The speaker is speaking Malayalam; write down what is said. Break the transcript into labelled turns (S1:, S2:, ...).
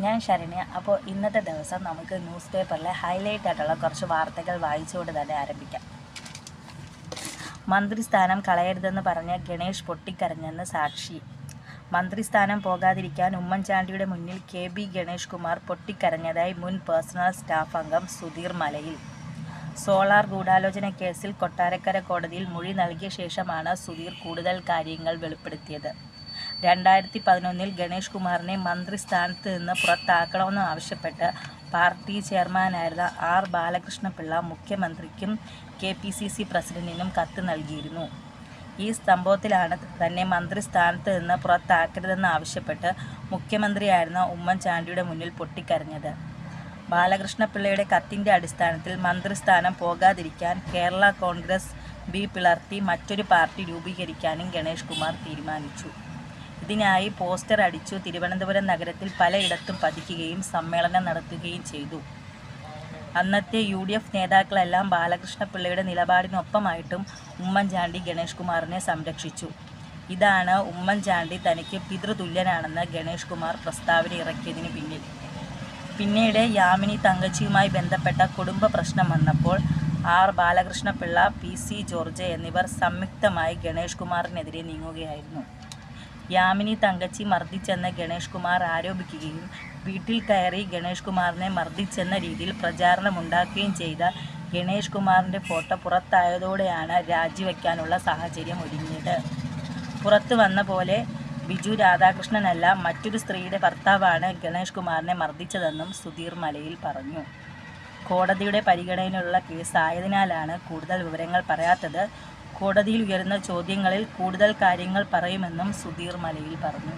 S1: ഞാൻ ശരണ്യ. അപ്പോൾ ഇന്നത്തെ ദിവസം നമുക്ക് ന്യൂസ് പേപ്പറിലെ ഹൈലൈറ്റ് ആയിട്ടുള്ള കുറച്ച് വാർത്തകൾ വായിച്ചുകൊണ്ട് തന്നെ ആരംഭിക്കാം. മന്ത്രിസ്ഥാനം കളയരുതെന്ന് പറഞ്ഞ് ഗണേഷ് പൊട്ടിക്കരഞ്ഞെന്ന് സാക്ഷി. മന്ത്രിസ്ഥാനം പോകാതിരിക്കാൻ ഉമ്മൻചാണ്ടിയുടെ മുന്നിൽ KB ഗണേഷ് കുമാർ പൊട്ടിക്കരഞ്ഞതായി മുൻ പേഴ്സണൽ സ്റ്റാഫ് അംഗം സുധീർ മലയിൽ. സോളാർ ഗൂഢാലോചന കേസിൽ കൊട്ടാരക്കര കോടതിയിൽ മൊഴി നൽകിയ ശേഷമാണ് സുധീർ കൂടുതൽ കാര്യങ്ങൾ വെളിപ്പെടുത്തിയത്. 2011 ഗണേഷ് കുമാറിനെ മന്ത്രിസ്ഥാനത്ത് നിന്ന് പുറത്താക്കണമെന്ന് ആവശ്യപ്പെട്ട് പാർട്ടി ചെയർമാനായിരുന്ന R ബാലകൃഷ്ണപിള്ള മുഖ്യമന്ത്രിക്കും KPCC പ്രസിഡന്റിനും കത്ത് നൽകിയിരുന്നു. ഈ സംഭവത്തിലാണ് തന്നെ മന്ത്രിസ്ഥാനത്ത് നിന്ന് പുറത്താക്കരുതെന്ന് ആവശ്യപ്പെട്ട് മുഖ്യമന്ത്രിയായിരുന്ന ഉമ്മൻചാണ്ടിയുടെ മുന്നിൽ പൊട്ടിക്കരഞ്ഞത്. ബാലകൃഷ്ണപിള്ളയുടെ കത്തിൻ്റെ അടിസ്ഥാനത്തിൽ മന്ത്രിസ്ഥാനം പോകാതിരിക്കാൻ കേരള കോൺഗ്രസ് B പിളർത്തി മറ്റൊരു പാർട്ടി രൂപീകരിക്കാനും ഗണേഷ് കുമാർ തീരുമാനിച്ചു. ഇതിനായി പോസ്റ്റർ അടിച്ചു തിരുവനന്തപുരം നഗരത്തിൽ പലയിടത്തും പതിക്കുകയും സമ്മേളനം നടത്തുകയും ചെയ്തു. അന്നത്തെ UDF നേതാക്കളെല്ലാം ബാലകൃഷ്ണപിള്ളയുടെ നിലപാടിനൊപ്പമായിട്ടും ഉമ്മൻചാണ്ടി ഗണേഷ് കുമാറിനെ സംരക്ഷിച്ചു. ഇതാണ് ഉമ്മൻചാണ്ടി തനിക്ക് പിതൃതുല്യനാണെന്ന് ഗണേഷ് കുമാർ പ്രസ്താവന ഇറക്കിയതിന് പിന്നിൽ. പിന്നീട് യാമിനി തങ്കച്ചിയുമായി ബന്ധപ്പെട്ട കുടുംബ പ്രശ്നം വന്നപ്പോൾ R ബാലകൃഷ്ണപിള്ള, PC ജോർജ് എന്നിവർ സംയുക്തമായി ഗണേഷ് കുമാറിനെതിരെ നീങ്ങുകയായിരുന്നു. യാമിനി തങ്കച്ചി മർദ്ദിച്ചെന്ന് ഗണേഷ് കുമാർ ആരോപിക്കുകയും വീട്ടിൽ കയറി ഗണേഷ് കുമാറിനെ മർദ്ദിച്ചെന്ന രീതിയിൽ പ്രചാരണമുണ്ടാക്കുകയും ചെയ്ത ഗണേഷ് കുമാറിൻ്റെ ഫോട്ടോ പുറത്തായതോടെയാണ് രാജിവെക്കാനുള്ള സാഹചര്യം ഒരുങ്ങിയത്. പുറത്തു വന്ന പോലെ ബിജു രാധാകൃഷ്ണനല്ല, മറ്റൊരു സ്ത്രീയുടെ ഭർത്താവാണ് ഗണേഷ് കുമാറിനെ മർദ്ദിച്ചതെന്നും സുധീർ മലയിൽ പറഞ്ഞു. കോടതിയുടെ പരിഗണനയിലുള്ള കേസ് ആയതിനാലാണ് കൂടുതൽ വിവരങ്ങൾ പറയാത്തത്. കോടതിയിൽ ഉയരുന്ന ചോദ്യങ്ങളിൽ കൂടുതൽ കാര്യങ്ങൾ പറയുമെന്നും സുധീർ മലയിൽ പറഞ്ഞു.